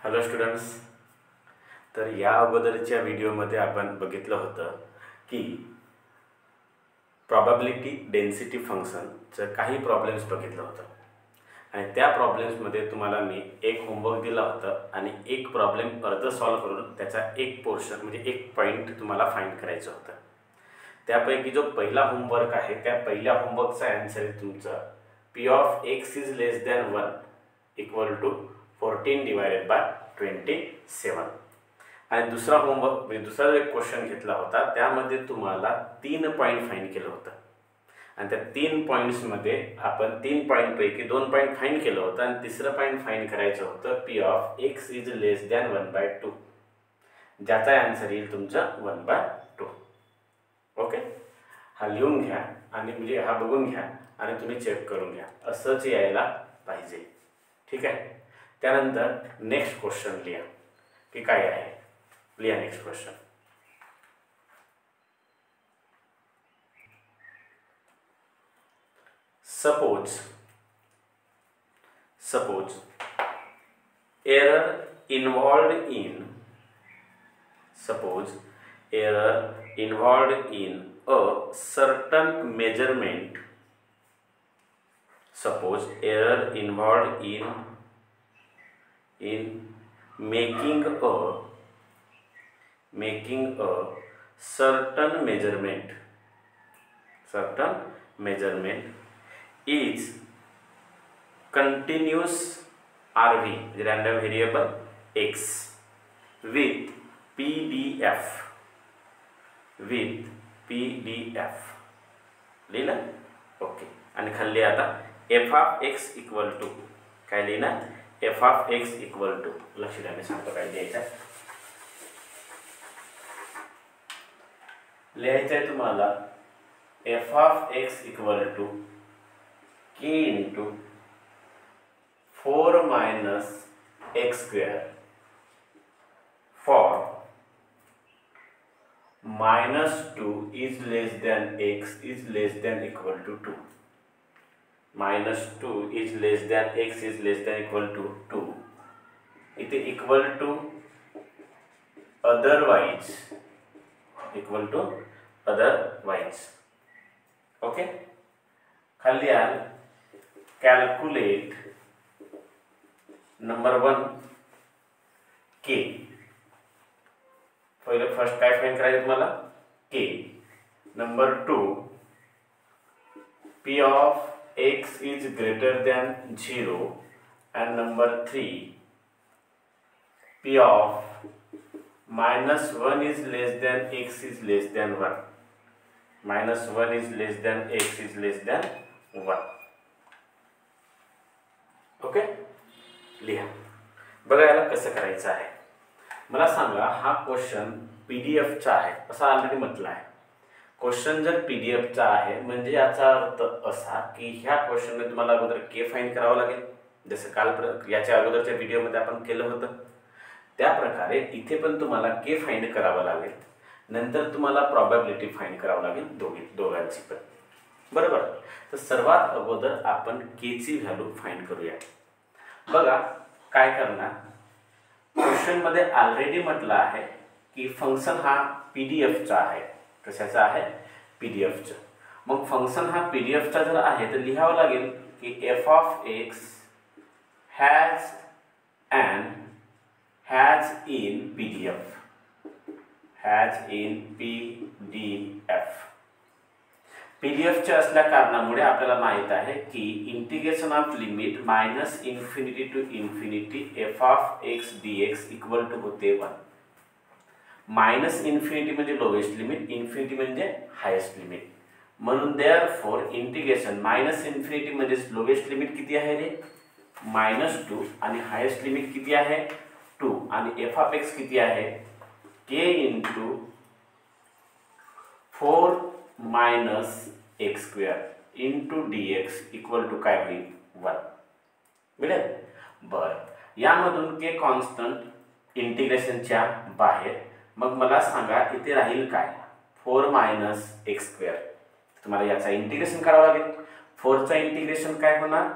Hello students, तर या अगोदरच्या व्हिडिओमध्ये आपण बघितलं होतं की प्रॉबॅबिलिटी डेन्सिटी फंक्शनचं काही प्रॉब्लेम्स बघितलं होतं आणि त्या प्रॉब्लेम्समध्ये तुम्हाला मी एक होमवर्क दिला होता आणि एक प्रॉब्लेम अर्ध सॉल्व्ह करून त्याचा एक पोर्शन म्हणजे एक पॉईंट तुम्हाला फाइंड करायचं होतं. त्यापैकी जो पहिला होमवर्क आहे त्या पहिल्या होमवर्कचा आन्सर आहे तुमचा p of x is less than 1 equal to 14 divided by 27. आणि दुसरा होमवर्क म्हणजे दुसरा एक क्वेश्चन घेतला होता त्यामध्ये तुम्हाला 3 पॉईंट फाइंड केलं होतं आणि त्या 3 पॉईंट्समध्ये आपण 3 पॉईंटपैकी 2 पॉईंट फाइंड केलं होतं आणि तिसरं पॉईंट फाइंड करायचं होतं p of x is less than 1/2, ज्याचा आन्सर येईल तुमचा 1/2. ओके, हा लिहून घ्या आणि म्हणजे हा बघून घ्या आणि तुम्ही चेक करून घ्या, असंच यायला पाहिजे. ठीक आहे. त्यानंतर नेक्स्ट क्वेश्चन लिहा की काय आहे. लिहा next question. Suppose error involved in a certain measurement. Suppose error involved in making a certain measurement is continuous RV, random variable x, with PDF. लिहिलं. ओके. आणि खाली आता f of x equal to काय लिहिणार, f of x equal to, लक्ष द्या मी सांगतो काय लिहायचं आहे. लिहायचं आहे तुम्हाला f of x equal to k into 4 minus x square for -2 is less than x is less than equal to 2. -2 is less than x is less than equal to 2. इथे equal to otherwise. ओके. खाली आल calculate number 1 k. पहिले first काय find करायचं तुम्हाला, k. Number 2 p of x is greater than 0 and number 3 p of -1 is less than x is less than 1. -1 is less than x is less than 1. Okay. लिहा. बघा याला कसं करायचं आहे. मला सांगा, हा क्वेश्चन पीडीएफचा आहे असं ऑलरेडी म्हटलं आहे. क्वेश्चन जर पीडीएफचा आहे म्हणजे याचा अर्थ असा की ह्या क्वेश्चनने तुम्हाला अगोदर के फाइंड करावं लागेल, जसं काल याच्या अगोदरच्या व्हिडिओमध्ये आपण केलं होतं. त्या प्रकारे इथे पण तुम्हाला के फाइंड करावं लागेल. नंतर तुम्हाला प्रॉबॅबिलिटी फाइंड करावं लागेल दोघांची पण. बरोबर. तर सर्वात अगोदर आपण के ची व्हॅल्यू फाइंड करूया. बघा काय करणार, क्वेश्चन मध्ये ऑलरेडी म्हटलं आहे की फंक्शन हा पीडीएफचा आहे. कशाचा आहे, पीडीएफचा. मग फंक्शन हा पीडीएफचा जर आहे तर लिहावं लागेल की f of x has in PDF. पीडीएफचे असल्या कारणामुळे आपल्याला माहित आहे की integration of limit -∞ to infinity f of x dx equal to होते 1. -∞ म्हणजे लोएस्ट लिमिट, इन्फिनिटी म्हणजे हायेस्ट लिमिट. म्हणून देअरफॉर इंटिग्रेशन -∞ म्हणजे लोएस्ट लिमिट किती आहे रे, -2 आणि हायेस्ट लिमिट किती आहे 2 आणि f ऑफ x किती आहे k into 4 minus x square into dx equal to काय होईल 1. मिळेल. बरं, यामधून के कॉन्स्टंट इंटिग्रेशनच्या बाहेर. मग मला सांगा इथे राहील काय, 4 मायनस x स्क्वेअर. तुम्हाला याचा इंटिग्रेशन करावं लागेल. 4 चा इंटिग्रेशन काय होणार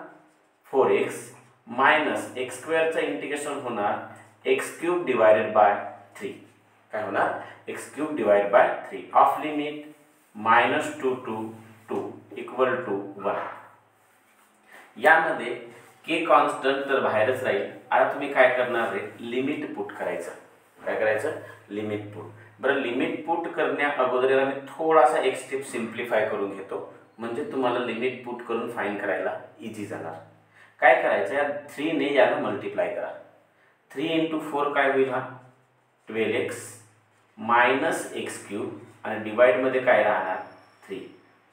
4x मायनस x स्क्वेअरचं इंटिग्रेशन होणार एक्स क्यूब डिवायडेड बाय 3 काय होणार x cube divide by 3 of limit -2 to 2 equal to 1. यामध्ये के कॉन्स्टंट तर बाहेरच राहील. आता तुम्ही काय करणार आहे लिमिट पुट करायचं. काय करायचं लिमिट पुट. बरं लिमिट पुट करण्या अगोदर मी थोडासा एक स्टेप सिम्प्लिफाय करून घेतो म्हणजे तुम्हाला लिमिट पुट करून फाइंड करायला इझी जाणार. काय करायचं या 3 ने याला मल्टिप्लाय करा. 3 × 4 काय होईल हा 12x मायनस एक्स क्यूब आणि डिवाइड मध्ये काय राहणार 3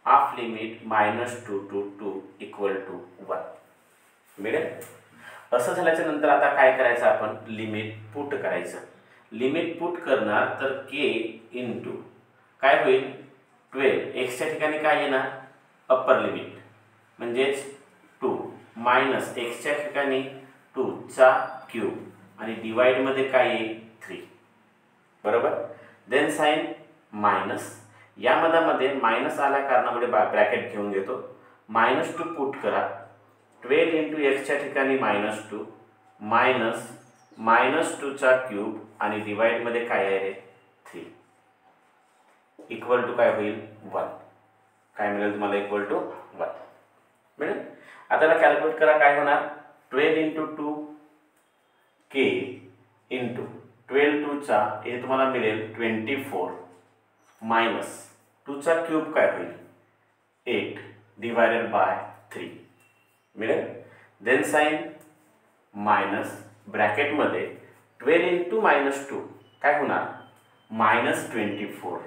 of limit -2 to 2 equal to 1 मिळेल. असं झाल्याच्या नंतर आता काय करायचं आपण लिमिट पुट करायचं. लिमिट पुट करणार तर k इंटू काय होईल 12 एक्सच्या ठिकाणी काय येणार अप्पर लिमिट म्हणजेच 2 मायनस एक्सच्या ठिकाणी 2 चा क्यूब आणि डिवाइड मध्ये काय येईल 3 बरोबर. देन साइन मायनस यामध्ये मायनस आल्या कारणामुळे ब्रॅकेट घेऊन घेतो. -2 पुट करा 12 इंटू एक्सच्या ठिकाणी -2 मायनस -2 चा क्यूब आणि डिवाइड मध्ये काय आहे रे 3 इक्वल टू काय होईल 1. काय मिळेल तुम्हाला इक्वल टू 1 मिळेल. आता कॅल्क्युलेट करा काय होणार 12 इंटू 2 के इंटू 12 2 चा हे तुम्हाला मिळेल 24 मायनस 2 चा क्यूब काय होईल 8 डिवायडेड बाय 3 मिळेल. देन साइन मायनस ब्रॅकेट मध्ये 12 इंटू -2 काय होणार -24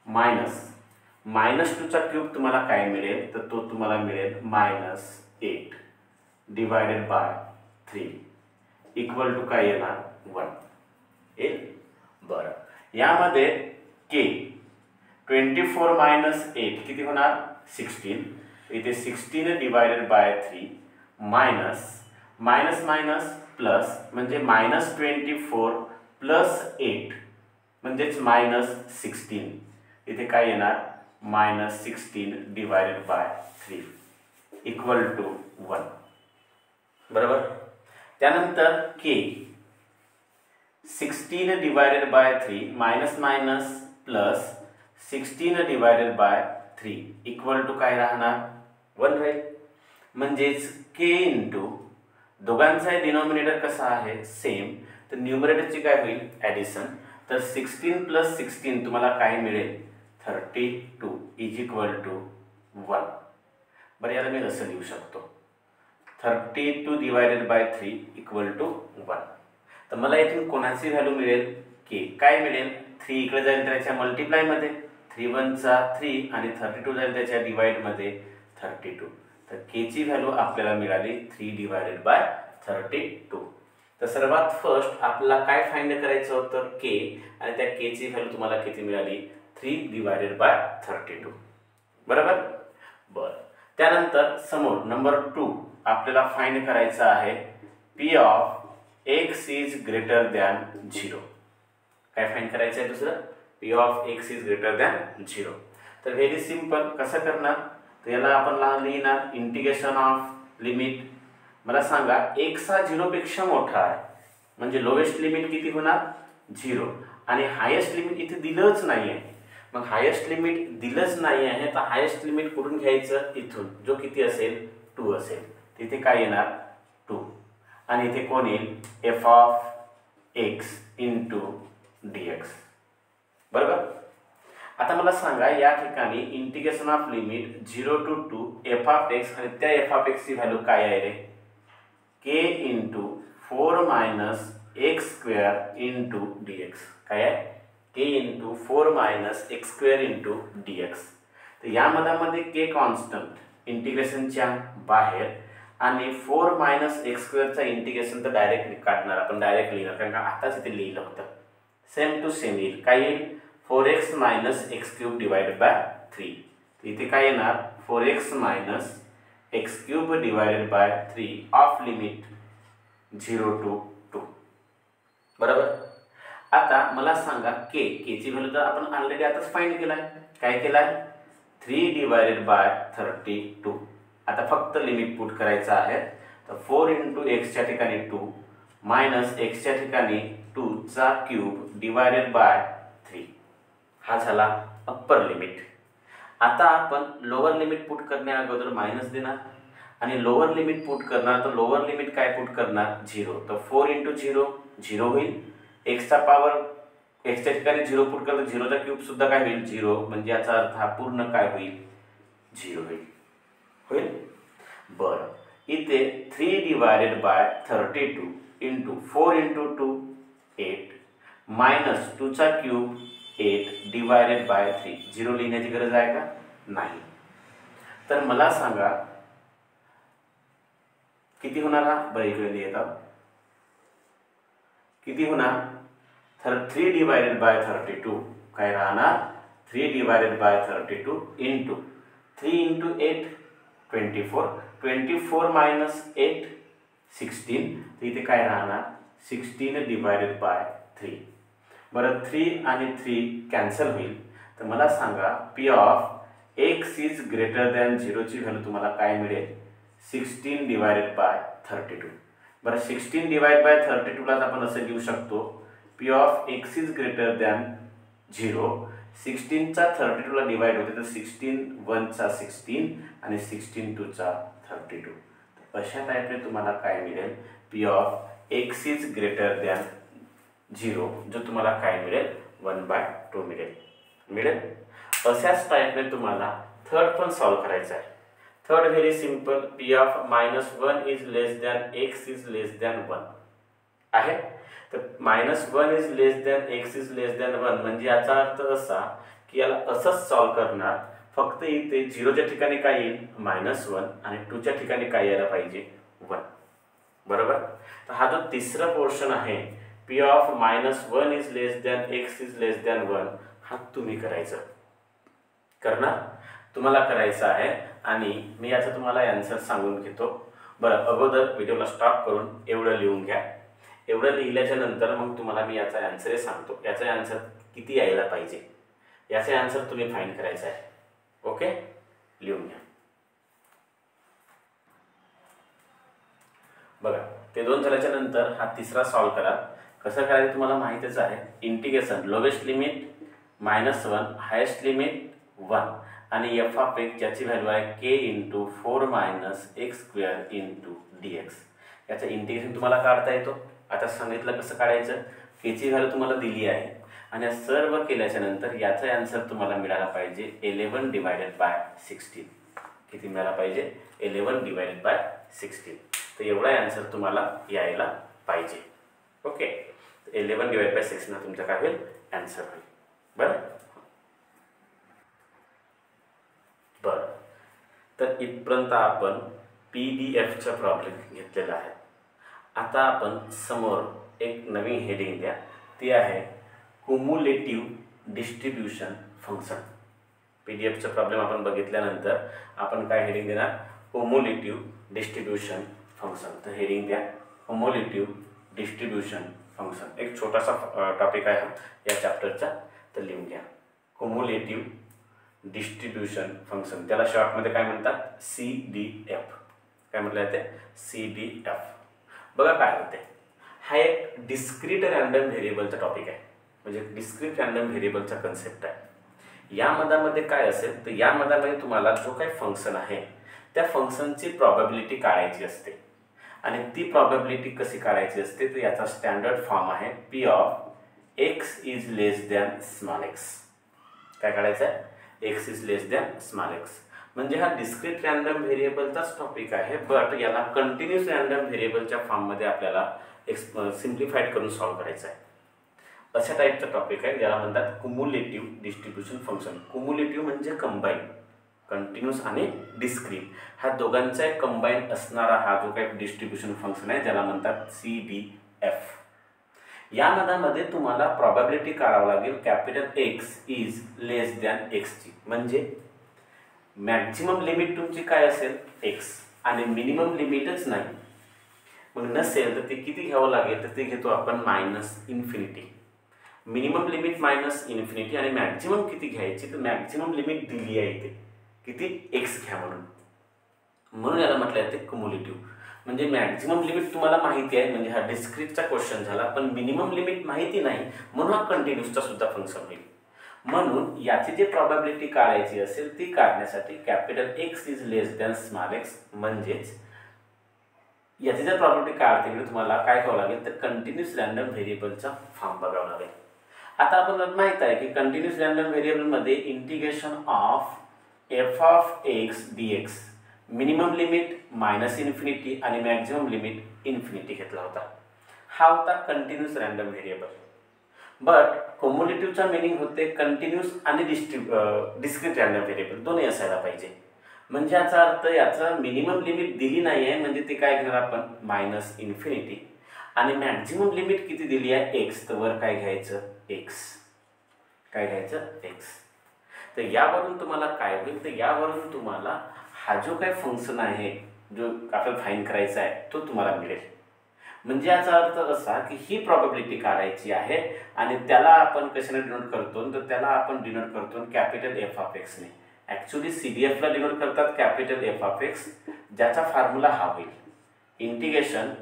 मायनस -2 चा क्यूब तुम्हाला काय मिळेल तर तो तुम्हाला मिळेल -8 डिवायडेड बाय 3 इक्वल टू काय येणार 1 येईल. बरं यामध्ये के 24 मायनस 8 किती होणार 16 इथे 16 divided by 3 minus minus minus plus म्हणजे -24 प्लस 8 म्हणजेच -16 इथे काय येणार -16 डिवायडेड बाय 3 इक्वल टू 1 बरोबर. त्यानंतर k 16 divided by 3 minus minus plus 16 divided by 3 equal to काय राहणार 1 राहील. म्हणजेच के इंटू दोघांचा डिनॉमिनेटर कसा आहे सेम तर न्यूमरेटरची काय होईल ॲडिशन. तर 16 प्लस 16 तुम्हाला काय मिळेल 32 इज इक्वल टू 1. बरं याला मी असं लिहू शकतो 32 डिवायडेड बाय 3 इक्वल टू 1. तर मला इथून कोणाची व्हॅल्यू मिळेल के काय मिळेल 3 इकडे जाईल त्याच्या मल्टिप्लाय मध्ये 3 1 चा 3 आणि 32 जाईल त्याच्या डिवाइड मध्ये 32. तर के ची व्हॅल्यू आपल्याला मिळाली 3 डिवायडेड बाय 32. तर सर्वात फर्स्ट आपल्याला काय फाइंड करायचं होतं के आणि त्या के ची व्हॅल्यू तुम्हाला किती मिळाली 3 डिवायडेड बाय 32 बरोबर. बरं त्यानंतर समोर नंबर 2 आपल्याला फाइंड करायचं आहे P of x is greater than 0. काय फाइंड करायचं आहे दुसरं P of x is greater than 0. तर व्हेरी सिंपल कसं करणार तर याला आपण लिहिणार इंटिग्रेशन ऑफ लिमिट. मला सांगा x हा 0 पेक्षा मोठा आहे म्हणजे लोएस्ट लिमिट किती होणार 0 आणि हायेस्ट लिमिट इथे दिलंच नाही आहे. मग हायेस्ट लिमिट दिलंच नाही आहे तर हायेस्ट लिमिट कुठून घ्यायचं इथून जो किती असेल 2 असेल. तिथे काय येणार 2 आणि इथे कोण येईल f of x into dx बरोबर. आता मला सांगा या ठिकाणी integration of limit 0 to 2 f of x आणि त्या एफ ऑफ एक्स ची व्हॅल्यू काय आहे रे k into 4 minus x square into dx काय आहे k into 4 minus x square into dx. तर यामध्ये के कॉन्स्टंट इंटिग्रेशनच्या बाहेर आणि 4 मायनस एक्स स्क्वेअरचा इंटिग्रेशन तर डायरेक्ट काढणार आपण डायरेक्ट लिहिणार कारण का आताच इथे लिहिलं होतं. सेम टू सेम येईल काय येईल 4x minus x cube divided by 3. इथे काय येणार 4x minus x cube divided by 3 of limit 0 to 2 बरोबर. आता मला सांगा के ची व्हॅल्यू तर आपण ऑलरेडी आताच फाइंड केलाय. काय केलाय 3 डिवायडेड बाय 32. आता फक्त लिमिट पुट करायचं आहे तर 4 इंटू एक्सच्या ठिकाणी 2 मायनस एक्सच्या ठिकाणी 2चा क्यूब डिवायडेड बाय 3. हा झाला अप्पर लिमिट. आता आपण लोअर लिमिट पुट करण्या अगोदर मायनस देणार आणि लोअर लिमिट पुट करणार. तर लोअर लिमिट काय पुट करणार 0. तर 4 × 0 0 होईल. एक्सचा पावर एक्सच्या ठिकाणी 0 पुट करता 0चा क्यूब सुद्धा काय होईल 0. म्हणजे याचा अर्थ हा पूर्ण काय होईल 0 होईल. बरं, इथे 3 डिवायडेड बाय 32 इंटू 4 × 2 8 मायनस 2चा क्यूब 8 डिवायडेड बाय 3. 0 लिहिण्याची गरज आहे का नाही. तर मला सांगा किती होणार हा. बरं इकडे लिहित आहोत. किती होणार 3 डिवायडेड बाय 32 काय राहणार 3 डिवायडेड बाय 32 इंटू 3 × 8 24. 24 मायनस 8 16. तर इथे काय राहणार 16 डिवायडेड बाय 3. बरं 3 आणि 3 कॅन्सल होईल. तर मला सांगा P of x is greater than 0 ची व्हॅल्यू तुम्हाला काय मिळेल 16 डिवायडेड बाय 32. बरं 16 डिवाइड बाय 32 लाच आपण असं लिहू शकतो P of x is greater than 0. 16चा 32 ला डिवाइड होते तर 16 1चा 16 आणि 16 2चा 32. तर अशा टाईपने तुम्हाला काय मिळेल P of x is greater than 0 जो तुम्हाला काय मिळेल 1/2 मिळेल. अशाच टाईपने तुम्हाला थर्ड पण सॉल्व करायचा आहे. Third very simple. P of -1 is less than x is less than 1 आहे. तर -1 is less than x is less than 1 म्हणजे याचा अर्थ असा की याला असंच सॉल्व करणार. फक्त इथे 0च्या ठिकाणी काय येईल -1 आणि 2च्या ठिकाणी काय यायला पाहिजे 1. बरोबर. तर हा जो तिसरा पोर्शन आहे P of -1 is less than x is less than 1 हा तुम्ही करायचं करणार तुम्हाला करायचं आहे. आणि मी याचा तुम्हाला आन्सर सांगून घेतो. बरं अगोदर व्हिडिओला स्टॉप करून एवढं लिहून घ्या. एवढं लिहिल्याच्या नंतर मग तुम्हाला मी याचा आन्सर सांगतो. याचा आन्सर किती यायला पाहिजे याचे आन्सर तुम्ही फाइंड करायचं आहे. ओके लिहून घ्या. बघा ते 2 झाल्याच्या नंतर हा तिसरा सॉल्व करा. कसं करायचं तुम्हाला माहितीच आहे. Integration lowest limit -1 highest limit 1 आणि एफ ऑफ एक्स ज्याची व्हॅल्यू आहे k into 4 - x² into dx. याचं इंटिग्रेशन तुम्हाला काढता येतो. आता सांगितलं कसं काढायचं. केची व्हॅल्यू तुम्हाला दिली आहे आणि या सर्व केल्याच्या नंतर याचा आन्सर तुम्हाला मिळाला पाहिजे 11 डिवायडेड बाय 16. किती मिळाला पाहिजे 11 डिवायडेड बाय 16. तर एवढा आन्सर तुम्हाला यायला पाहिजे. ओके 11 डिवायडेड बाय 16 हा तुमचा काय होईल आन्सर होईल. बरं तर इथपर्यंत आपण PDF प्रॉब्लेम घेतलेला आहे. आता आपण समोर एक नवीन हेडिंग द्या. ती आहे क्युमुलेटिव्ह डिस्ट्रीब्यूशन फंक्शन. PDF प्रॉब्लेम आपण बघितल्यानंतर आपण काय हेडिंग देणार क्युमुलेटिव्ह डिस्ट्रीब्यूशन फंक्शन. तर हेडिंग द्या क्युमुलेटिव्ह डिस्ट्रीब्यूशन फंक्शन. एक छोटासा टॉपिक आहे या चॅप्टरचा. तर लिहून घ्या क्युमुलेटिव्ह डिस्ट्रीब्यूशन फंक्शन. त्याला शॉर्टमध्ये काय म्हणतात CDF. काय म्हटलं जाते CDF. बघा काय होते. हा एक डिस्क्रीट रॅन्डम व्हेरिएबलचा टॉपिक आहे. म्हणजे डिस्क्रीट रॅन्डम व्हेरिएबलचा कन्सेप्ट आहे. या मधामध्ये काय असेल तर या मधामध्ये तुम्हाला जो काही फंक्शन आहे त्या फंक्शनची प्रॉबॅबिलिटी काढायची असते. आणि ती प्रॉबॅबिलिटी कशी काढायची असते तर याचा स्टँडर्ड फॉर्म आहे P of x is less than small x. काय काढायचं आहे x is less than small x. म्हणजे हा डिस्क्रीट रॅन्डम व्हेरिएबलचाच टॉपिक आहे. बट याला कंटिन्युअस रॅन्डम व्हेरिएबलच्या फॉर्ममध्ये आपल्याला सिम्प्लिफाईड करून सॉल्व करायचं आहे. अशा टाईपचा टॉपिक आहे ज्याला म्हणतात क्युमुलेटिव्ह डिस्ट्रीब्यूशन फंक्शन. क्युमुलेटिव्ह म्हणजे कंबाईन. कंटिन्युअस आणि डिस्क्रीट हा दोघांचा कंबाईन असणारा हा जो काही डिस्ट्रीब्यूशन फंक्शन आहे ज्याला म्हणतात CDF. या मधामध्ये तुम्हाला प्रॉबॅबिलिटी काढावं लागेल capital x is less than एक्सची. म्हणजे मॅक्झिमम लिमिट तुमची काय असेल एक्स आणि मिनिमम लिमिटच नाही. मग नसेल तर ते किती घ्यावं लागेल तर ते घेतो आपण -इन्फिनिटी. मिनिमम लिमिट -इन्फिनिटी आणि मॅक्झिमम किती घ्यायची तर मॅक्झिमम लिमिट दिली आहे इथे किती एक्स घ्या म्हणून. म्हणून याला म्हटलं जाते क्युमुलेटिव्ह. म्हणजे मॅक्झिमम लिमिट तुम्हाला माहिती आहे, म्हणजे हा डिस्क्रीटचा क्वेश्चन झाला, पण मिनिमम लिमिट माहिती नाही, म्हणून हा कंटिन्यूसचा सुद्धा फंक्शन होईल. म्हणून याची जी प्रॉबॅबिलिटी काढायची असेल ती काढण्यासाठी capital x is less than small x, म्हणजेच याची जर प्रॉबॅबिलिटी काढते म्हणजे तुम्हाला काय करावं लागेल, तर कंटिन्यूस रॅन्डम व्हेरिएबलचा फॉर्म बघावा लागेल. आता आपल्याला माहित आहे की कंटिन्यूस रॅन्डम व्हेरिएबलमध्ये integration of f of x d x minimum limit -minus infinity आणि मॅक्झिमम लिमिट इन्फिनिटी घेतला होता. हा होता कंटिन्यूस रॅन्डम व्हेरिएबल. बट कम्युलेटिव्हचा मिनिंग होते कंटिन्यूस आणि डिस्क्रीट रॅन्डम व्हेरिएबल दोन्ही असायला पाहिजे. म्हणजे याचा अर्थ याचा मिनिमम लिमिट दिली नाही आहे, म्हणजे ते काय घेणार आपण -इन्फिनिटी, आणि मॅक्झिमम लिमिट किती दिली आहे एक्स, तर वर काय घ्यायचं एक्स, काय घ्यायचं एक्स. तर यावरून तुम्हाला काय होईल, तर यावरून तुम्हाला हा जो काय फंक्शन आहे जो आपल्याला फाईंड करायचा आहे तो तुम्हाला मिळेल. म्हणजे याचा अर्थ असा की ही प्रॉबॅबिलिटी काढायची आहे आणि त्याला आपण कशाने डिनोट करतो, तर त्याला आपण डिनोट करतो कॅपिटल एफ ऑफ एक्सने. ॲक्च्युली CDFला डिनोट करतात कॅपिटल एफ ऑफ एक्स, ज्याचा फॉर्म्युला हा होईल integration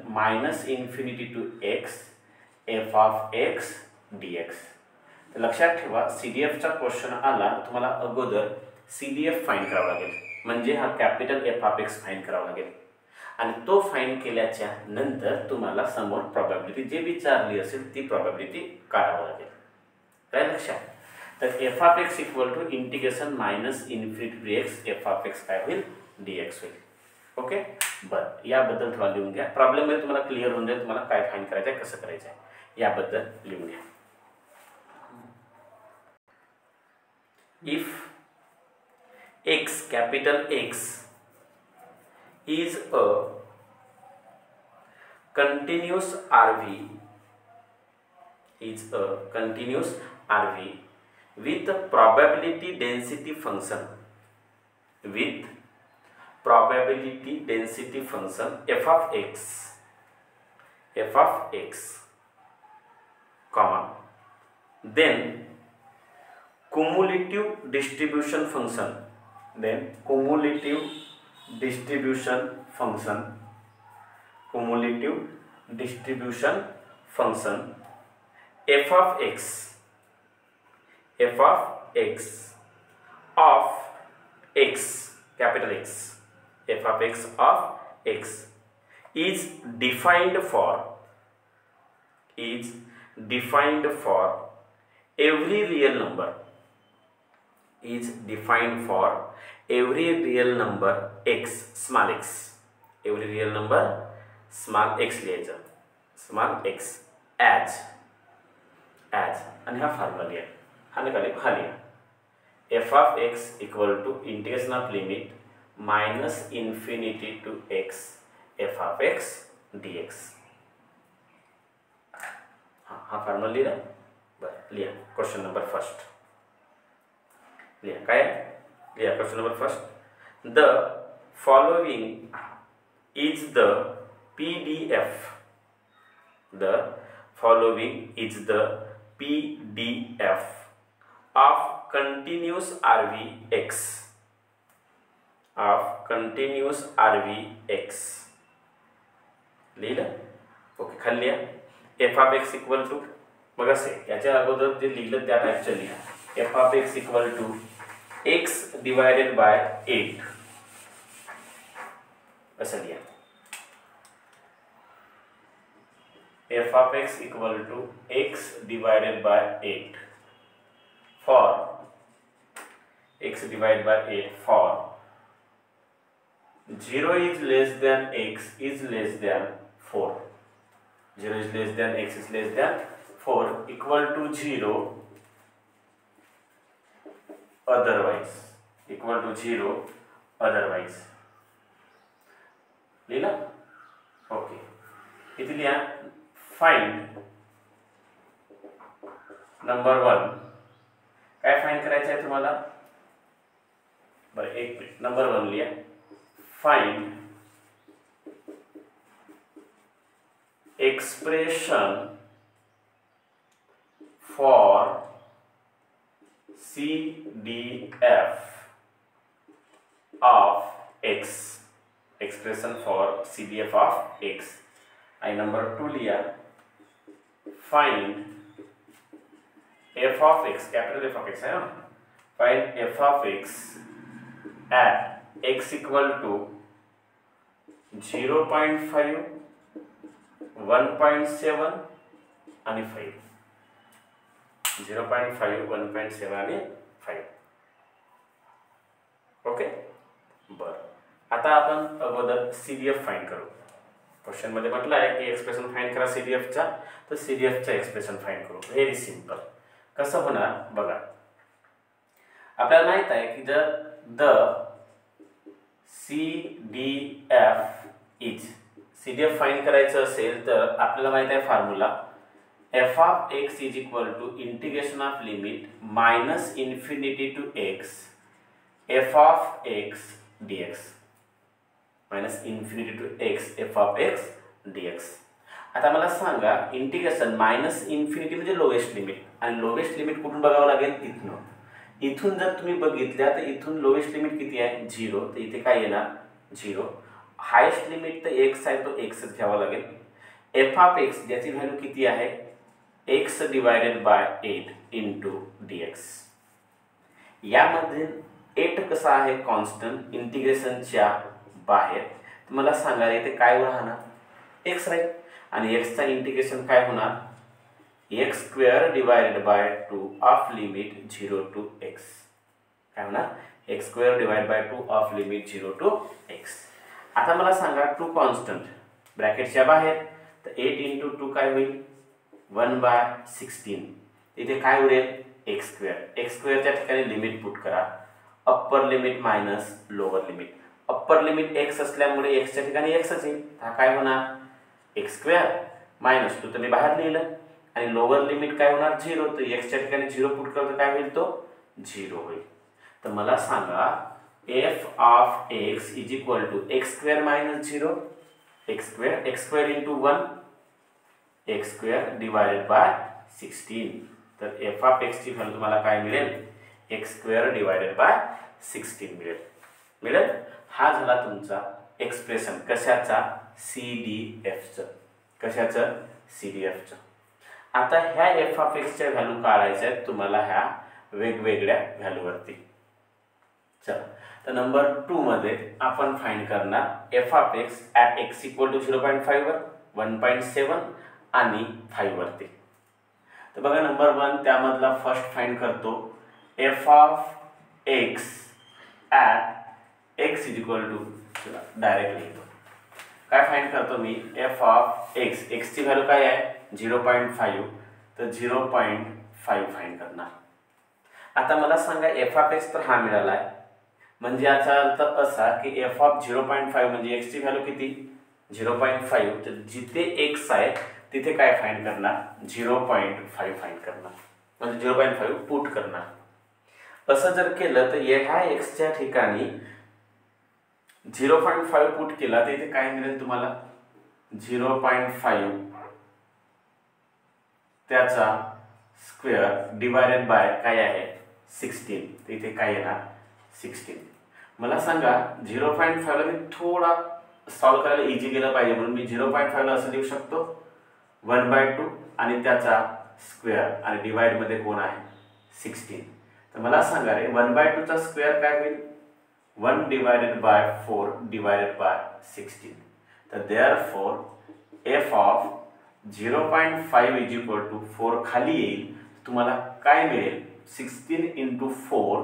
-infinity to x f of x d x. तर लक्षात ठेवा, CDFचा क्वेश्चन आला तुम्हाला अगोदर CDF फाईंड करावा लागेल, म्हणजे हा capital f of x find करावा लागेल, आणि तो फाईंड केल्याच्या नंतर तुम्हाला समोर प्रॉबॅबिलिटी जे विचारली असेल ती प्रॉबॅबिलिटी काढावं लागेल. काय लक्षात, तर f of x equal to integration -infinity to x f of x काय होईल डी एक्स होईल. ओके, बरं, याबद्दल थोडा लिहून घ्या. प्रॉब्लेममध्ये तुम्हाला क्लिअर होऊन जाईल तुम्हाला काय फाईंड करायचं आहे, कसं करायचं आहे, याबद्दल लिहून घ्या. If x capital X is a continuous RV with probability density function f of x comma then cumulative distribution function f of x of x capital X f of x of x is defined for every real number x small x, every real number small x लिहायचं, small x as आणि हा formula लिहा, हा निकाली हा लिहा f of x equal to integration of limit -infinity to x f of x dx. हा formula लिहा. बरं, लिहा क्वेश्चन नंबर फर्स्ट लिहा. काय लिहा question number first, the following is the PDF of continuous RV X लिहिलं. Okay, खाली लिहा f of x equal to, मग असे याच्या अगोदर जे लिहिलं त्या टाईपचं लिहा, f of x equal to x divided by 8 असं लिहा. f of x equal to x divided by 8 for x divided by 8 for 0 is less than x is less than 4, 0 is less than x is less than 4 equal to 0 otherwise लिहिला. Okay, इथे लिहा find number 1. काय find करायचं आहे तुम्हाला, बरं एक minute, number 1 लिहा. Find expression for CDF of x expression for CDF of x. आणि नंबर 2 लिहा, find f of x, capital F of x है ना, find f of x at x equal to 0.5, 1.7 आणि 5. 0.5, 1.7 आणि 5. ओके. बरं, आता आपण अगोदर CDF फाइंड करू. क्वेश्चन मध्ये म्हटलं आहे की एक्सप्रेशन फाइंड करा CDFचा, तर CDFचा एक्सप्रेशन फाइंड करू. Very simple. कसं होणार बघा, आपल्याला माहित आहे की जर the CDF is, CDF find करायचं असेल तर आपल्याला माहित आहे formula f of x is equal to integration of limit minus infinity to x f of x dx, minus infinity to x f of x dx. आता मला सांगा, integration minus infinity म्हणजे लोएस्ट लिमिट, आणि lowest limit कुठून बघावं लागेल, इथून. इथून जर तुम्ही बघितल्या तर इथून लोएस्ट लिमिट किती आहे, 0, तर इथे काय येणार 0. हायेस्ट लिमिट तर x आहे, तो xच घ्यावा लागेल. f ऑफ x ज्याची व्हॅल्यू किती आहे, x divided by 8 into dx. यामध्ये 8 कसा आहे, कॉन्स्टंट, इंटिग्रेशनच्या बाहेर. तर मला सांगा इथे काय राहणार, x राहील, आणि x चा इंटिग्रेशन काय होणार, x square divided by 2 of limit 0 to x. काय होणार, x square divide by 2 of limit 0 to x. आता मला सांगा 2 कॉन्स्टंट ब्रॅकेटच्या बाहेर, तर 8 इंटू 2 काय होईल, 1/16. इथे काय उरेल, x स्क्वेअर. x स्क्वेअरच्या ठिकाणी लिमिट पुट करा, upper limit minus lower limit. Upper limit x असल्यामुळे x च्या ठिकाणी x येईल, हा काय होणार, x स्क्वेअर मायनस 2 तर मी बाहेर लिहिलं, आणि लोअर लिमिट काय होणार 0, तर x च्या ठिकाणी 0 पुट करतो, काय होईल, तो 0 होईल. तर मला सांगा f of x is equal to x square minus 0, x square into 1, x square divided by 16. तर f ऑफ x ची व्हॅल्यू तुम्हाला काय मिळेल, x स्क्वेअर डिवायडेड बाय 16 मिळेल. हा झाला तुमचा एक्सप्रेशन कशाचा, CDFचं. कशाचं, CDFचं. आता ह्या f ऑफ x च्या व्हॅल्यू काढायच्या आहेत तुम्हाला ह्या वेगवेगळ्या व्हॅल्यूवरती. चला, तर नंबर 2 मध्ये आपण फाइंड करणार f of x at x equal to 0.5 वर, 1.7 आणि 5 वरती. तर बघा नंबर 1 त्यामधला फर्स्ट फाइंड करतो, f of x at x is equal to, चला डायरेक्ट लिहितो. काय फाइंड करतो मी, f ऑफ x, x ची व्हॅल्यू काय आहे 0.5, तर 0.5 फाइंड करणार. आता मला सांगा f ऑफ x तर हा मिळाला आहे, म्हणजे याचा अर्थ असा की f ऑफ 0.5 म्हणजे x ची व्हॅल्यू किती 0.5, तर जिथे x आहे तिथे काय फाइंड करणार 0.5 फाइंड करणार, म्हणजे 0.5 पुट करणार. असं जर केलं तर ह्या x च्या ठिकाणी 0.5 पुट केला तर इथे काय मिळेल तुम्हाला 0.5 त्याचा स्क्वेअर डिवायडेड बाय काय आहे 16, तर इथे काय येणार 16. मला सांगा 0.5 ला मी थोडा सॉल्व करायला इजी गेलं पाहिजे म्हणून मी 0.5 ला असं लिहू शकतो 1/2 आणि त्याचा स्क्वेअर आणि डिवाइड मध्ये कोण आहे 16. तर मला सांगा रे 1/2 चा स्क्वेअर काय होईल 1 डिवायडेड बाय 4 डिवायडेड बाय 16. तर therefore f of 0.5 is equal to 4 खाली येईल, तुम्हाला काय मिळेल 16 इंटू 4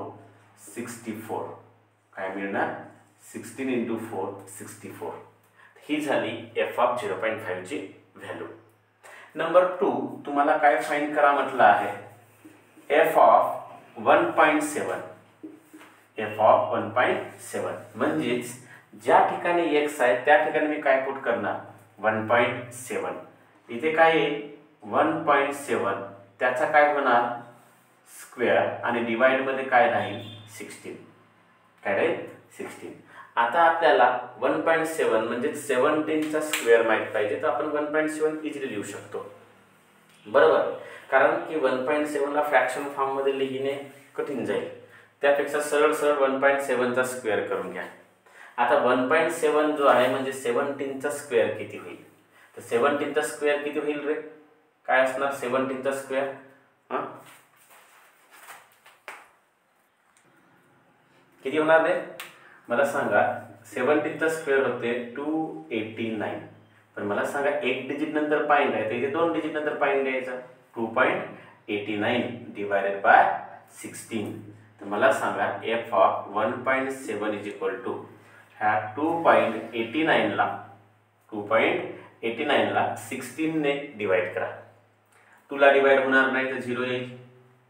64. काय मिळणार 16 इंटू 4 64. ही झाली f ऑफ 0.5 ची व्हॅल्यू. नंबर 2 तुम्हाला काय फाइंड करा म्हटलं आहे f ऑफ 1.7. f ऑफ 1.7 म्हणजेच ज्या ठिकाणी x आहे त्या ठिकाणी मी काय पुट करणार 1.7. इथे काय येईल 1.7 त्याचा काय होणार स्क्वेअर आणि डिवाइड मध्ये काय राहील 16. काय राहील 16. आता आपल्याला 1.7 म्हणजे 17 चा स्क्वेअर माहित पाहिजे, तर आपण 1.7 इझिली लिहू शकतो बरोबर, कारण की 1.7 ला फ्रॅक्शन फॉर्म मध्ये लिहिणे कठीण जाईल, त्यापेक्षा सरळ सरळ 1.7 चा स्क्वेअर करून घ्या. आता 1.7 जो आहे म्हणजे 17चा स्क्वेअर किती होईल? तर 17चा स्क्वेअर किती होईल रे? काय असणार 17चा स्क्वेअर? किती होणार रे मला सांगा? 17चा स्क्वेअर होते 289. पण मला सांगा एक डिजिट नंतर पाईंड आहे, तर इथे 2 डिजिट नंतर पाईंड द्यायचा. 2.89 डिवायडेड बाय 16. तर मला सांगा f of 1.7 is equal to ह्या 2.89 ला 16 ने डिवाइड करा. 2 ला डिवाइड होणार नाही तर 0 येईल,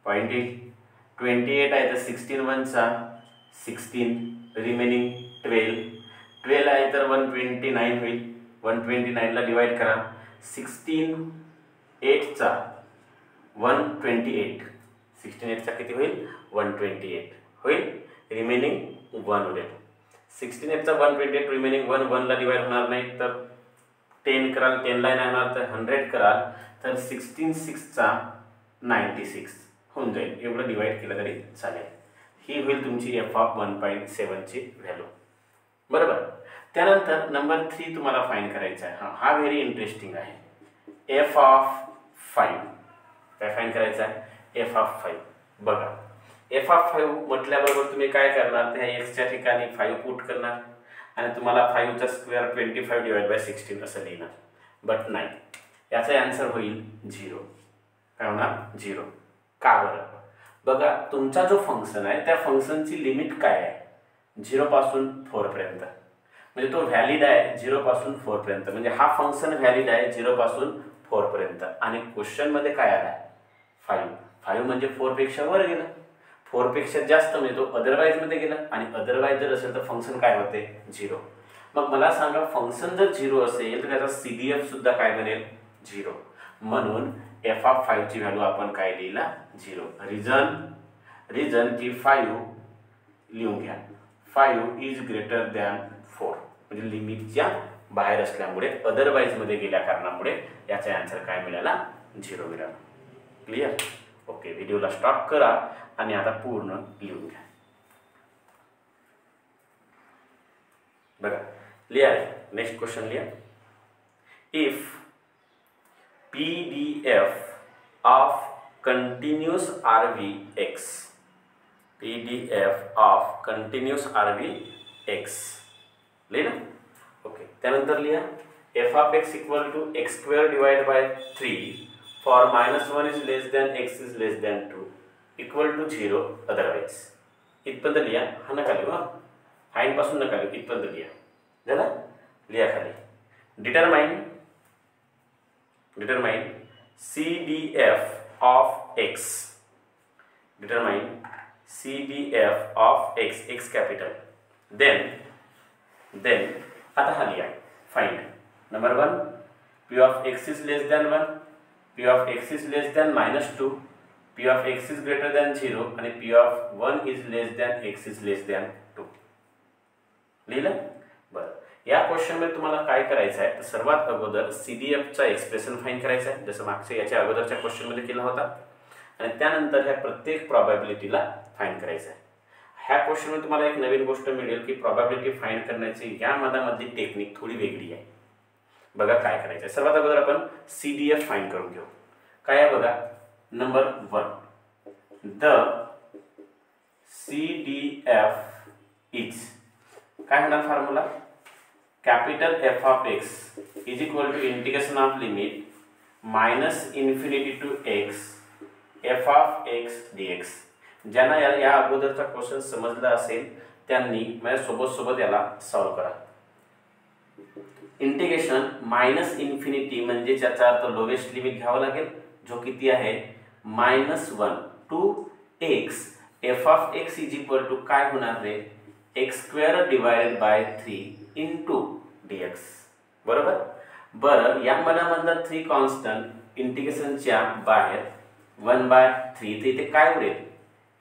पॉईंट येईल. 28 आहे तर 16 1 16, रिमेनिंग 12 आहे तर 129 होईल. 129 ला डिवाइड करा. 16 8 चा 128, 16 8 चा किती होईल? 128 होईल. रिमेनिंग 1 उरेल. 16 8 चा 128, रिमेनिंग 1 ला डिवाइड होणार नाही तर 10 कराल, 10 ला नाही होणार तर 100 कराल तर 16 6 चा 96 होऊन जाईल. एवढं डिवाइड केलं तरी चालेल. ही होईल तुमची f ऑफ 1.7 ची व्हॅल्यू. बरोबर. त्यानंतर नंबर 3 तुम्हाला फाइंड करायचा आहे. हा व्हेरी इंटरेस्टिंग आहे. f ऑफ 5 काय फाइंड करायचं आहे? f of 5. बघा f ऑफ 5 म्हटल्याबरोबर तुम्ही काय करणार? त्या x च्या ठिकाणी 5 पुट करणार आणि तुम्हाला 5 चा स्क्वेअर 25 डिवाइड बाय 16 असं लिहिणार. बट नाही, याचा आन्सर होईल 0. काय होणार? 0. का बरं? बघा तुमचा जो फंक्शन आहे त्या फंक्शनची लिमिट काय आहे? 0 पासून 4 पर्यंत. म्हणजे तो व्हॅलिड आहे 0 पासून 4 पर्यंत. म्हणजे हा फंक्शन व्हॅलिड आहे 0 पासून 4 पर्यंत. आणि क्वेश्चन मध्ये काय आला? 5. 5 म्हणजे 4 पेक्षा वर गेला, 4 पेक्षा जास्त म्हणजे तो अदरवाईज मध्ये गेला. आणि अदरवाईज जर असेल तर फंक्शन काय होते? 0. मग मला सांगा फंक्शन जर 0 असेल तर त्याचा CDF सुद्धा काय बनेल? 0. म्हणून f ऑफ 5 ची व्हॅल्यू आपण काय लिहिला? 0. रिझन की 5 लिहून घ्या. 5 इज ग्रेटर दॅन 4 म्हणजे लिमिटच्या बाहेर असल्यामुळे, अदरवाईज मध्ये गेल्या कारणामुळे याचा आन्सर काय मिळाला? 0 मिळाला. क्लियर? ओके. व्हिडिओला स्टॉप करा आणि आता पूर्ण लिहून घ्या. बघा लिहा. नेक्स्ट क्वेश्चन लिहा. If PDF of continuous RVX, PDF of continuous RVX लिहिलं. ओके. त्यानंतर लिहा f of x equal to x square divided by 3 for -1 is less than x is less than 2 equal to 0 otherwise. इथपर्यंत लिहा. हा नका लिहू, fine पासून नका लिहू, इथपर्यंत लिहा. झालं? लिहा खाली. Determine CDF of x. Determine CDF of x, x capital. Then आता हा लिहा. Find number 1 p of x is less than 1, p of x is less than -2, p of x is greater than 0 आणि p of 1 is less than x is less than 2. लिहिलं? बरं. या question मध्ये तुम्हाला काय करायचं आहे? सर्वात अगोदर CDF चा एक्सप्रेशन फाइंड करायचा आहे, जसं मागच्या याच्या अगोदरच्या क्वेश्चन मध्ये केला होता. आणि त्यानंतर ह्या प्रत्येक प्रोबॅबिलिटीला फाइंड करायचं आहे. ह्या क्वेश्चन मध्ये तुम्हाला एक नवीन गोष्ट मिळेल की प्रोबॅबिलिटी फाइंड करण्याची या मधली टेक्निक थोडी वेगळी आहे. बघा काय करायचं आहे. सर्वात अगोदर आपण CDF फाइंड करून घेऊ. काय आहे बघा. नंबर 1 द CDF इज काय होणार formula? Capital F of x is equal to integration of limit -∞ to x f of x dx. ज्यांना या अगोदरचा क्वेश्चन समजला असेल त्यांनी माझ्या सोबत याला सॉल्व करा. इंटिग्रेशन -∞ म्हणजे त्याचा अर्थ लोवेस्ट लिमिट घ्यावा लागेल, जो किती आहे? -1 to x f of x is equal to काय होणार रे? x square divided by 3 into dx. बरोबर. बरं या मधला 3 कॉन्स्टंट इंटिग्रेशनच्या बाहेर 1/3 तर इथे काय उरेल?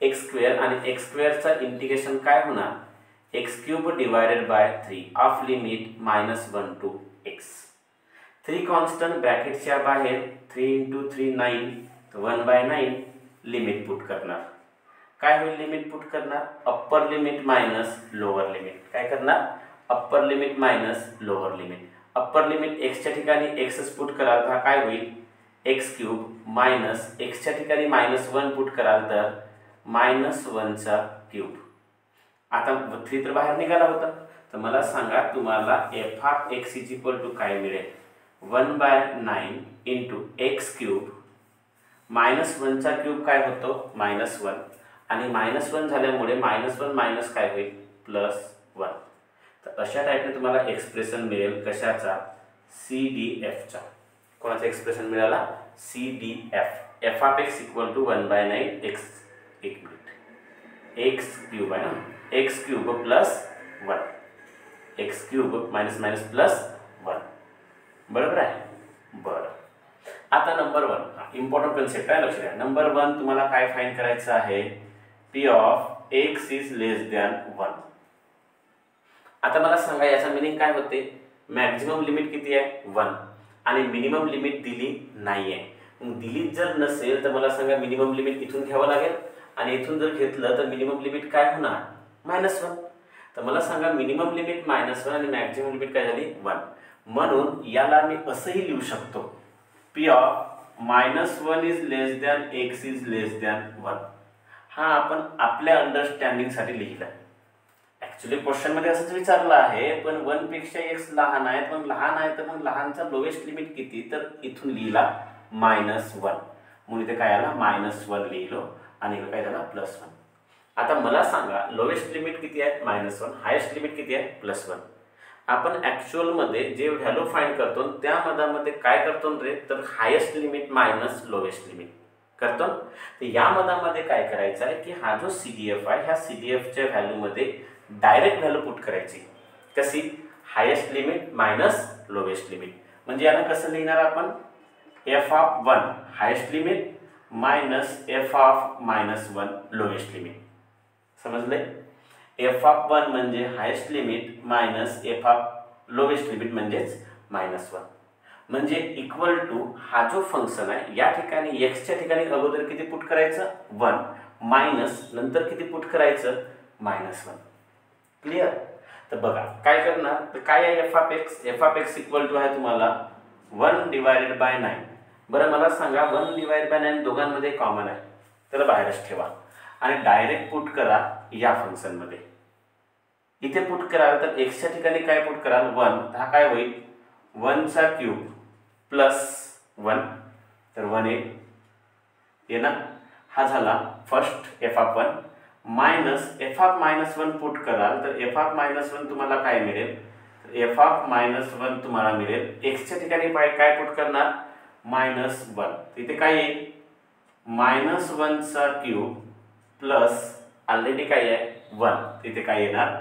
x स्क्वेअर आणि x स्क्वेअरचा इंटिग्रेशन काय होणार? x cube divided by 3 of limit -1 to x. 3 constant ब्रॅकेटच्या बाहेर 3 into 3 9 1/9 लिमिट पुट करणार. काय होईल? लिमिट पुट करणार upper limit minus lower limit. काय करणार? Upper limit minus lower limit. Upper limit एक्सच्या ठिकाणी एक्सच पुट कराल तर हा काय होईल एक्स क्यूब मायनस एक्सच्या ठिकाणी -1 पुट कराल तर -1चा क्यूब. आता 3 तर बाहेर निघाला होता, तर मला सांगा तुम्हाला f of x is equal to काय मिळेल 1/9 इंटू एक्स क्यूब -1चा क्यूब काय होतो -1 आणि -1 झाल्यामुळे -1 मायनस काय होईल +1. तर अशा टाईपने तुम्हाला एक्सप्रेशन मिळेल कशाचा CDFचा. कोणाचा एक्सप्रेशन मिळाला CDF. F of x equal to 1/9 x. एक मिनिट एक्स क्यूब आहे ना एक्स क्यूब +1 एक्स क्यूब +1 बरोबर आहे. बरं आता नंबर 1 इम्पॉर्टंट कन्सेप्ट आहे लक्षात घ्या. नंबर 1 तुम्हाला काय फाइंड करायचं आहे P of x is less than 1. आता मला सांगा याचा मीनिंग काय होते मॅक्झिमम लिमिट किती आहे 1 आणि मिनिमम लिमिट दिली नाही आहे. मग दिली जर नसेल तर मला सांगा मिनिमम लिमिट इथून घ्यावं लागेल आणि इथून जर घेतलं तर मिनिमम लिमिट काय होणार -1. तर मला सांगा मिनिमम लिमिट -1 आणि मॅक्झिमम लिमिट काय झाली 1. म्हणून याला मी असंही लिहू शकतो P of -1 is less than x is less than 1. हा आपण आपल्या अंडरस्टँडिंगसाठी लिहिला. ॲक्च्युली क्वेश्चनमध्ये असंच विचारलं आहे पण 1 पेक्षा एक्स लहान आहे. पण लहान आहे तर मग लहानचा लोएस्ट लिमिट किती तर इथून लिहिला -1 म्हणून इथे काय आला -1 लिहिलो आणि इकडे काय झाला +1. आता मला सांगा लोएस्ट लिमिट किती आहे -1 हायेस्ट लिमिट किती आहे +1. आपण ॲक्च्युअलमध्ये जे व्हॅल्यू फाइंड करतो त्या मधामध्ये काय करतो रे तर highest limit minus lowest limit करतो. तर या मधामध्ये काय करायचं आहे की हा जो CDF आहे ह्या CDFच्या व्हॅल्यूमध्ये डायरेक्ट व्हॅल्यू पुट करायची. कशी highest limit minus lowest limit. म्हणजे याला कसं लिहिणार आपण F of 1 highest limit minus F of -1 lowest limit. समजले एफ ऑफ 1 म्हणजे highest limit minus F of lowest limit म्हणजेच -1 म्हणजे इक्वल टू हा जो फंक्शन आहे या ठिकाणी एक्सच्या ठिकाणी अगोदर किती पुट करायचं 1 मायनस नंतर किती पुट करायचं -1. क्लिअर. तर बघा काय करणार तर काय आहे f of x equal to आहे तुम्हाला 1/9. बरं मला सांगा 1/9 दोघांमध्ये कॉमन आहे त्याला बाहेरच ठेवा आणि डायरेक्ट पुट करा या फंक्शनमध्ये. इथे पुट कराल तर एक्सच्या ठिकाणी काय पुट कराल 1 तर हा काय होईल 1चा क्यूब +1 तर 1 येणार. हा झाला first F of 1 minus F of -1 put कराल तर एफ ऑफ -1 तुम्हाला काय मिळेल तर एफ ऑफ -1 तुम्हाला मिळेल एक्सच्या ठिकाणी काय पुट करणार -1 इथे काय येईल -1चा क्यूब प्लस ऑलरेडी काय आहे 1 इथे काय येणार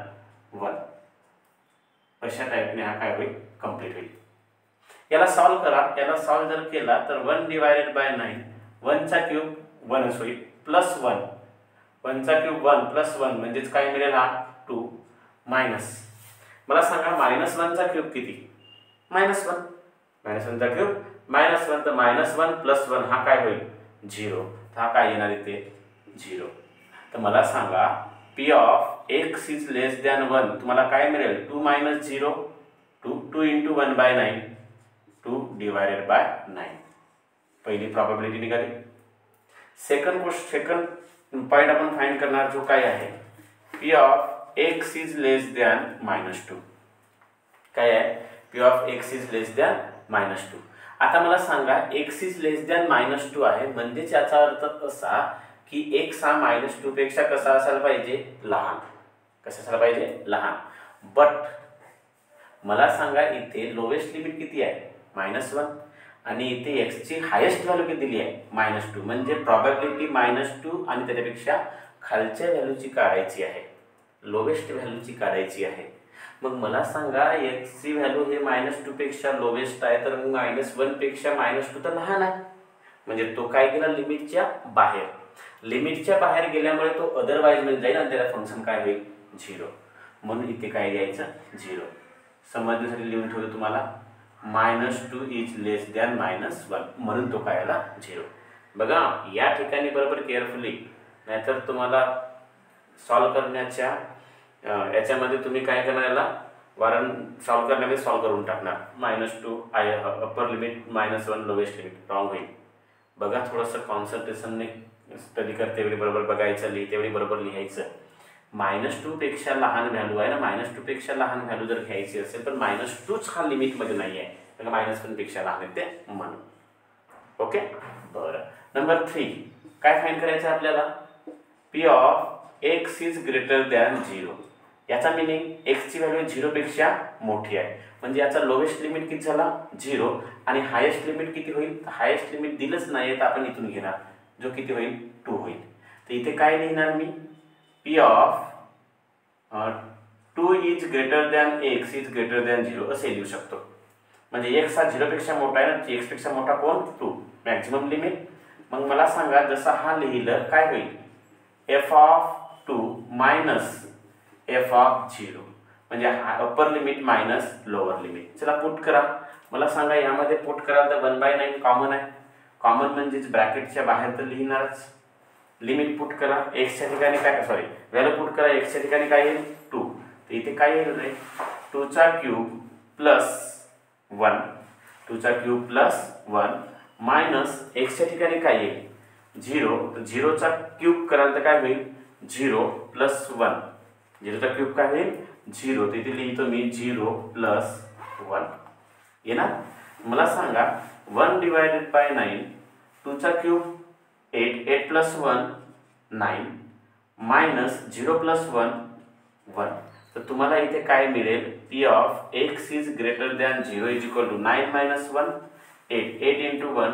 1. अशा टाईपने हा काय होईल कंप्लीट होईल. याला सॉल्व करा. याला सॉल्व जर केला तर 1/9 1चा क्यूब 1च होईल +1 1चा क्यूब 1 +1 म्हणजेच काय मिळेल हा 2 मायनस मला सांगा -1चा क्यूब किती -1 -1चा क्यूब -1 तर -1 +1 हा काय होईल 0 तर हा काय येणार इथे 0. तर मला सांगा P of x is less than 1 तुम्हाला काय मिळेल 2 - 0 2 इंटू 1/9 2/9 पहिली प्रॉबॅबिलिटी निघाली. सेकंड पॉइंट आपण फाइंड करणार जो काय आहे P of x is less than -2. काय आहे P of x is less than -2. आता मला सांगा एक्स इज लेस दॅन -2 आहे म्हणजेच याचा अर्थ असा की एक्स हा -2 पेक्षा कसा असायला पाहिजे लहान. कसा असायला पाहिजे लहान. बट मला सांगा इथे लोएस्ट लिमिट किती आहे -1 आणि इथे एक्स ची हायेस्ट व्हॅल्यू किती दिली आहे -2 म्हणजे प्रॉबॅबिलिटी -2 आणि त्याच्यापेक्षा खालच्या व्हॅल्यूची काढायची आहे लोएस्ट व्हॅल्यूची काढायची आहे. मग मला सांगा एक्स ची व्हॅल्यू हे -2 पेक्षा लोएस्ट आहे तर मग -1 पेक्षा -2 तर लहान आहे म्हणजे तो काय गेला लिमिटच्या बाहेर. लिमिटच्या बाहेर गेल्यामुळे तो अदरवाइज मध्ये जाईल आणि त्याला फंक्शन काय होईल 0 म्हणून इथे काय द्यायचं 0. समजण्यासाठी लिहून ठेवतो तुम्हाला -2 इज लेस दॅन -1 म्हणून तो काय आला 0. बघा या ठिकाणी बरोबर केअरफुली नाहीतर तुम्हाला सॉल्व करण्याच्या याच्यामध्ये तुम्ही काय करणार याला कारण सॉल्व करण्यामध्ये सॉल्व करून टाकणार. -2 upper limit -1 lowest limit wrong होईल. बघा थोडंसं कॉन्सन्ट्रेशनने स्टडी करते वेळी बरोबर बघायचं, लिहिते वेळी बरोबर लिहायचं. -2 पेक्षा लहान व्हॅल्यू आहे ना, -2 पेक्षा लहान व्हॅल्यू जर घ्यायची असेल तर -2च हा लिमिटमध्ये नाही आहे, तर -1 पेक्षा लहान आहे ते म्हणून. ओके बरं. नंबर 3 काय फाइंड करायचं आहे आपल्याला? P of x is greater than 0. याचा मिनिंग x ची व्हॅल्यू 0 पेक्षा मोठी आहे, म्हणजे याचा लोवेस्ट लिमिट किती झाला 0 आणि हायेस्ट लिमिट किती होईल? हायेस्ट लिमिट दिलंच नाही तर आपण इथून घेणार, जो किती होईल 2 होईल. तर इथे काय लिहिणार मी? P of 2 is greater than x is greater than 0 असे लिहू शकतो. म्हणजे x हा 0 पेक्षा मोठा आहे ना, x पेक्षा मोठा कोण? 2 मॅक्झिमम लिमिट. मग मला सांगा जसं हा लिहिलं काय होईल? f of 2 minus f of 0 म्हणजे upper limit minus lower limit. चला पुट करा. मला सांगा यामध्ये पुट कराल तर 1/9 कॉमन आहे. कॉमन म्हणजेच ब्रॅकेटच्या बाहेर तर लिहिणारच. लिमिट पुट करा. x च्या ठिकाणी काय व्हॅल्यू पुट करा. x च्या ठिकाणी काय येईल 2. तर इथे काय येईल रे? 2 चा क्यूब प्लस 1 2 चा क्यूब प्लस 1 मायनस x च्या ठिकाणी काय येईल 0. तर 0 चा क्यूब कराल तर काय होईल 0 प्लस 1. 0 चा क्यूब काय होईल 0. तर इथे लिहितो मी 0 प्लस 1 येणार. मला सांगा 1 डिवायडेड बाय 9 2 चा क्यूब 8 8 प्लस 1 9 मायनस 0 प्लस 1 1. तर तुम्हाला इथे काय मिळेल? P of x is greater than 0 is equal to 9 minus 1 8 8 into 1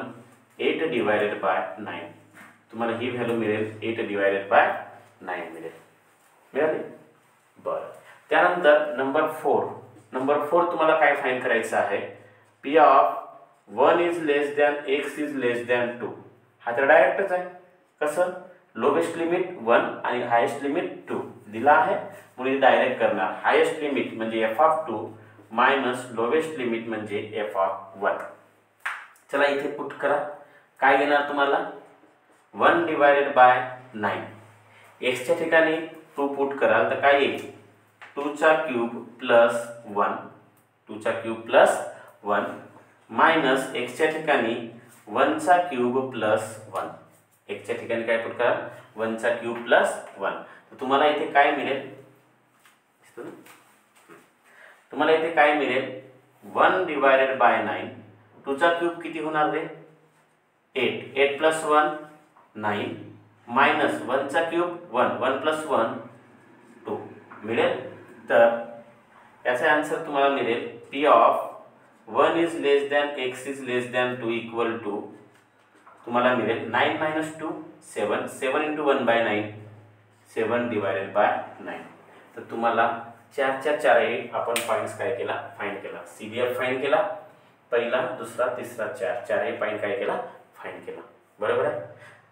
8 divided by 9. तुम्हाला ही व्हॅल्यू मिळेल 8 डिवायडेड बाय 9 मिळेल. मिळाली? बरं. त्यानंतर नंबर 4 तुम्हाला काय फाइंड करायचं आहे? P of 1 is less than x is less than 2. हा तर डायरेक्टच आहे. कसं? लोवेस्ट लिमिट 1 आणि हायेस्ट लिमिट 2 दिला आहे म्हणून डायरेक्ट करणार. हायेस्ट लिमिट म्हणजे f of 2 minus lowest limit म्हणजे f ऑफ 1. चला इथे पुट करा. काय येणार तुम्हाला? 1 डिवायडेड बाय 9. x च्या ठिकाणी 2 पुट कराल तर काय येईल? 2 चा क्यूब प्लस 1 2 चा क्यूब प्लस 1 मायनस x च्या ठिकाणी 1 चा क्यूब प्लस 1. x च्या ठिकाणी काय पुट कराल? 1 चा क्यूब प्लस 1. तर तुम्हाला इथे काय मिळेल? तुम्हाला इथे काय मिळेल? 1 डिवायडेड बाय 9 2 चा क्यूब किती होणार रे? 8 8 प्लस 1 9 मायनस 1 चा क्यूब 1 1 प्लस 1 2 मिळेल. तर याचा आन्सर तुम्हाला मिळेल P of 1 is less than x is less than 2 equal to तुम्हाला मिळेल 9 मायनस 2 7 7 इंटू 1/9 7 डिवायडेड बाय 9. तर तुम्हाला 4च्या 4 आपण पॉईंट्स काय केला? फाइंड केला. CDF फाइंड केला. पहिला दुसरा तिसरा 4 4 पॉईंट काय केला? फाइंड केला. बरोबर आहे.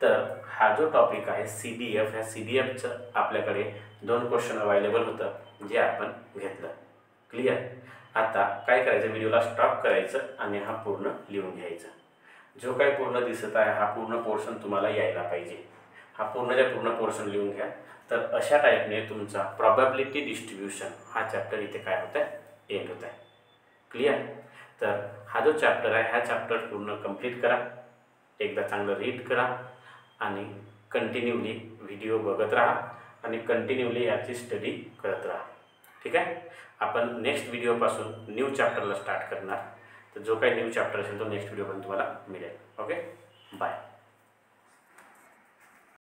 तर हा जो टॉपिक आहे CDF, ह्या CDFचं आपल्याकडे 2 क्वेश्चन अवेलेबल होतं जे आपण घेतलं. क्लिअर? आता काय करायचं? व्हिडिओला स्टॉप करायचं आणि हा पूर्ण लिहून घ्यायचा. जो काही पूर्ण दिसत आहे हा पूर्ण पोर्शन तुम्हाला यायला पाहिजे. हा पूर्ण पोर्शन लिहून घ्या. तर अशा टाईपने तुमचा प्रॉबॅबिलिटी डिस्ट्रीब्युशन हा चॅप्टर इथे काय होत आहे? एंड होत आहे. क्लिअर? तर हा जो चॅप्टर आहे हा चॅप्टर पूर्ण कंप्लीट करा. एकदा चांगलं रीड करा आणि कंटिन्यूली व्हिडिओ बघत राहा आणि कंटिन्यूली याची स्टडी करत राहा. ठीक आहे? आपण नेक्स्ट व्हिडिओपासून न्यू चॅप्टरला स्टार्ट करणार. तर जो काही न्यू चॅप्टर असेल तो नेक्स्ट व्हिडिओ पण तुम्हाला मिळेल. Okay bye.